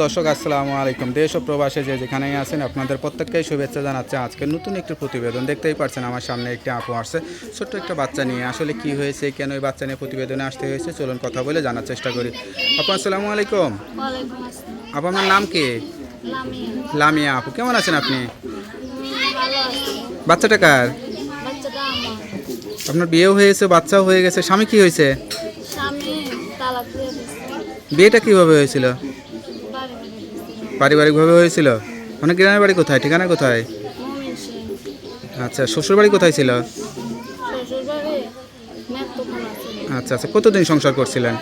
দর্শক আসসালামু আলাইকুম। দেশ ও প্রবাসে যে যেখানেই আছেন আপনাদের প্রত্যেককেই শুভেচ্ছা জানাচ্ছে। আজকে নতুন একটি প্রতিবেদন দেখতেই পাচ্ছেন, আমার সামনে একটি আপু আসছে ছোট্ট একটা বাচ্চা নিয়ে। আসলে কি হয়েছে, কেন এই বাচ্চা নিয়ে প্রতিবেদনে আসতে হয়েছে, চলুন কথা বলে জানার চেষ্টা করি। আপু আসসালামু আলাইকুম। ওয়ালাইকুম আসসালাম। আপু আপনার নাম কি? লামিয়া। লামিয়া আপু, কেমন আছেন আপনি? ভালো আছি। বাচ্চাটা কার? বাচ্চাটা আমার। আপনার বিয়েও হয়েছে, বাচ্চাও হয়ে গেছে, স্বামী কি হয়েছে? স্বামী তালাক দিয়ে দিচ্ছে। বিয়েটা কিভাবে হয়েছিল? বাড়ি বাড়ি দিচ্ছে। পারিবারিকভাবে হয়েছিল? মানে গ্রামের বাড়ি কোথায়, ঠিকানা কোথায়? মমিন সিং। আচ্ছা, শ্বশুর বাড়ি কোথায় ছিল? শ্বশুর বাড়ি নেত্রকোনা ছিল। আচ্ছা আচ্ছা, কতদিন সংসার করছিলেন?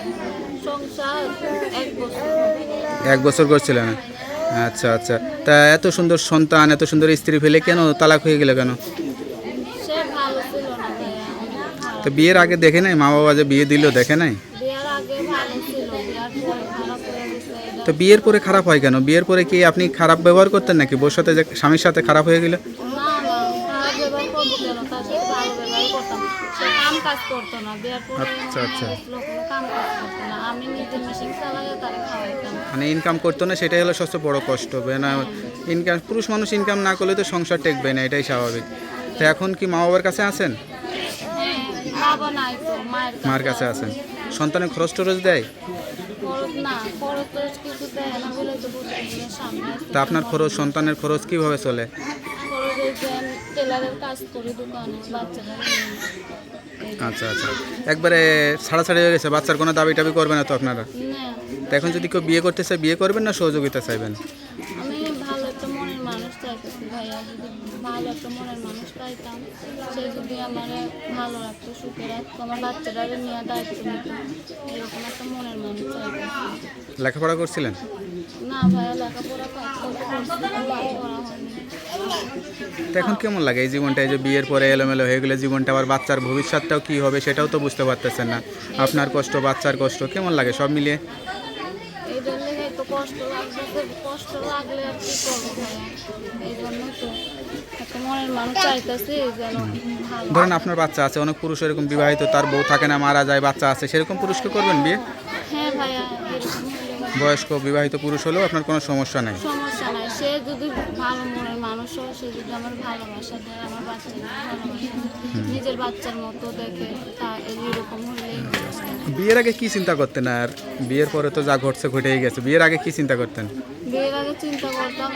সংসার 1 বছর। 1 বছর করছিলেন। আচ্ছা আচ্ছা, তা এত সুন্দর সন্তান, এত সুন্দর স্ত্রী ফেলে কেন তালাক হয়ে গেল কেন? সে ভালো ছিল না ভাইয়া, অনেক খারাপ। তো বিয়ের আগে দেখে নাই, মা বাবা যে বিয়ে দিল দেখে নাই? বিয়ার আগে ভালো ছিল, বিয়ার পরে খারাপ হয়ে গেছে এটা। তো বিয়ের পরে খারাপ হয় কেন? বিয়ের পরে কি আপনি খারাপ ব্যবহার করতেন নাকি? বউর সাথে যে স্বামীর সাথে খারাপ হয়ে গেল? না না, খারাপ ব্যবহার করবো কেন, তার সাথে ভালো ব্যবহার করতাম। সে কাম কাজ করতো না, বিয়ার পরে আচ্ছা, আচ্ছা। কোনো কাম কাজ করতো না। আমি নিজে মেশিন চালাইয়া তারা খাওয়াইতাম। মানে ইনকাম করতো না, সেটাই হলো সবচেয়ে বড় কষ্ট। না, ইনকাম, পুরুষ মানুষ ইনকাম না করলে তো সংসার টেকবে না, এটাই স্বাভাবিক। তো এখন কি মা বাবার কাছে আছেন? হ্যাঁ, বাবা নাই তো, মার কাছে আছেন। সন্তানের খরচ টরচ দেয়? খরচ না, খরচ টরচ কিছু দেয় না বলে তো প্রতিদিনের সামনে তা আপনার খরচ, সন্তানের খরচ কিভাবে চলে? খরচ এই যে আমি টেলারের কাজ করি দোকানে, বাচ্চারা নিয়ে। আচ্ছা আচ্ছা, একবারে ছাড়াছাড়ি হয়ে গেছে, বাচ্চার কোনো দাবি টাবি করবে না তো আপনারা? না, তো এখন যদি কেউ বিয়ে করতে চায়, বিয়ে করবেন না সহযোগিতা চাইবেন? আমি ভালো একটা মনের মানুষ চাইতেছি ভাইয়া। যদি ভালো একটা মনের মানুষ পাইতাম, সে যদি আমার ভালো রাখতো, সুখে রাখতো, আমার বাচ্চারা নিয়ে দায়িত্ব নিত, এরকম একটা মনের মানুষ চাইতেছি। লেখাপড়া করছিলেন? না ভাইয়া, লেখাপড়া করতে করছি, করা হয়নি। তো এখন কেমন লাগে এই জীবনটা, এই যে বিয়ের পরে এলোমেলো হয়ে গেলে জীবনটা, আবার বাচ্চার ভবিষ্যৎটাও কী হবে সেটাও তো বুঝতে পারতেছেন না। আপনার কষ্ট, বাচ্চার কষ্ট, কেমন লাগে সব মিলিয়ে? এই জন্যই তো কষ্ট লাগবে, কষ্ট লাগলে আর কি করবো ভাইয়া। এই জন্যই তো একটা মনের মানুষ চাইতেছি যেন ভালো। ধরেন আপনার বাচ্চা আছে, অনেক পুরুষ এরকম বিবাহিত, তার বউ থাকে না, মারা যায়, বাচ্চা আছে, সেরকম পুরুষকে করবেন বিয়ে? হ্যাঁ ভাইয়া, এরকম হলে বয়স্ক বিবাহিত পুরুষ হলেও আপনার কোনো সমস্যা নেই? সমস্যা নাই। সে যদি ভালো মনের মানুষ হয়, সে যদি আমার ভালোবাসা দেয়, আমার বাচ্চাকে ভালোবাসা দেয়, নিজের বাচ্চার মতো দেখে, তা এরকম হলেই বিয়ের আগে কি চিন্তা করতেন? আর বিয়ের পরে তো যা ঘটছে ঘটেই গেছে, বিয়ের আগে কি চিন্তা করতেন? বিয়ের আগে চিন্তা করতাম,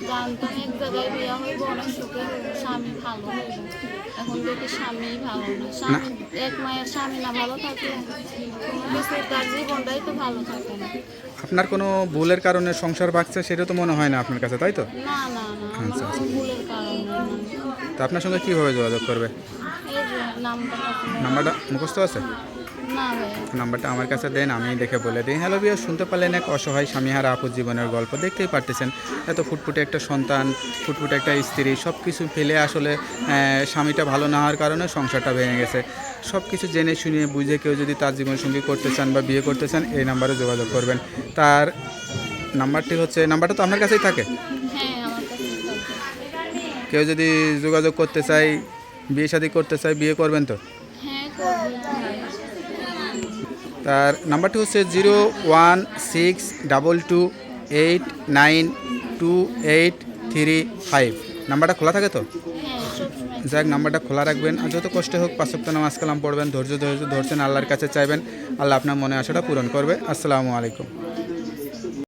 জানতাম এক জায়গায় বিয়ে হইব, অনেক সুখে হইব, স্বামী ভালো হইব। এখন দেখি স্বামী ভালো না। স্বামী, এক মায়ের স্বামী না ভালো থাকলে কোনো কিছু, তার জীবনটাই তো ভালো থাকে না। আপনার কোনো ভুলের কারণে সংসার ভাগছে সেটা তো মনে হয় না আপনার কাছে, তাই তো? না না না, আমার কোনো ভুলের কারণে না। তো আপনার সঙ্গে কীভাবে যোগাযোগ করবে? এই যে নাম্বারটা। নাম্বারটা মুখস্থ আছে? না ভাইয়া। নাম্বারটা আমার কাছে দেন, আমি দেখে বলে দিই। হ্যালো বিয়া, শুনতে পারলেন এক অসহায় স্বামীহারা আপুর জীবনের গল্প। দেখতেই পারতেছেন, এত ফুটফুটে একটা সন্তান, ফুটফুটে একটা স্ত্রী, সব কিছু ফেলে আসলে স্বামীটা ভালো না হওয়ার কারণে সংসারটা ভেঙে গেছে। সব কিছু জেনে শুনে বুঝে কেউ যদি তার জীবনসঙ্গী করতে চান বা বিয়ে করতে চান, এই নাম্বারে যোগাযোগ করবেন। তার নাম্বারটি হচ্ছে, নাম্বারটা তো আপনার কাছেই থাকে। হ্যাঁ, আমার কাছে কেউ যদি যোগাযোগ করতে চায়, বিয়ে শাদী করতে চায়, বিয়ে করবেন তো? হ্যাঁ করবো ভাইয়া। তার নাম্বারটি হচ্ছে 01622892835। নাম্বারটা খোলা থাকে তো? হ্যাঁ, সবসময়। যাক, নাম্বারটা খোলা রাখবেন, আর যত কষ্ট হোক 5 ওয়াক্ত নামাজ কালাম পড়বেন, ধৈর্য ধরছেন, আল্লাহর কাছে চাইবেন, আল্লাহ আপনার মনে আশাটা পূরণ করবে। আসসালামু আলাইকুম।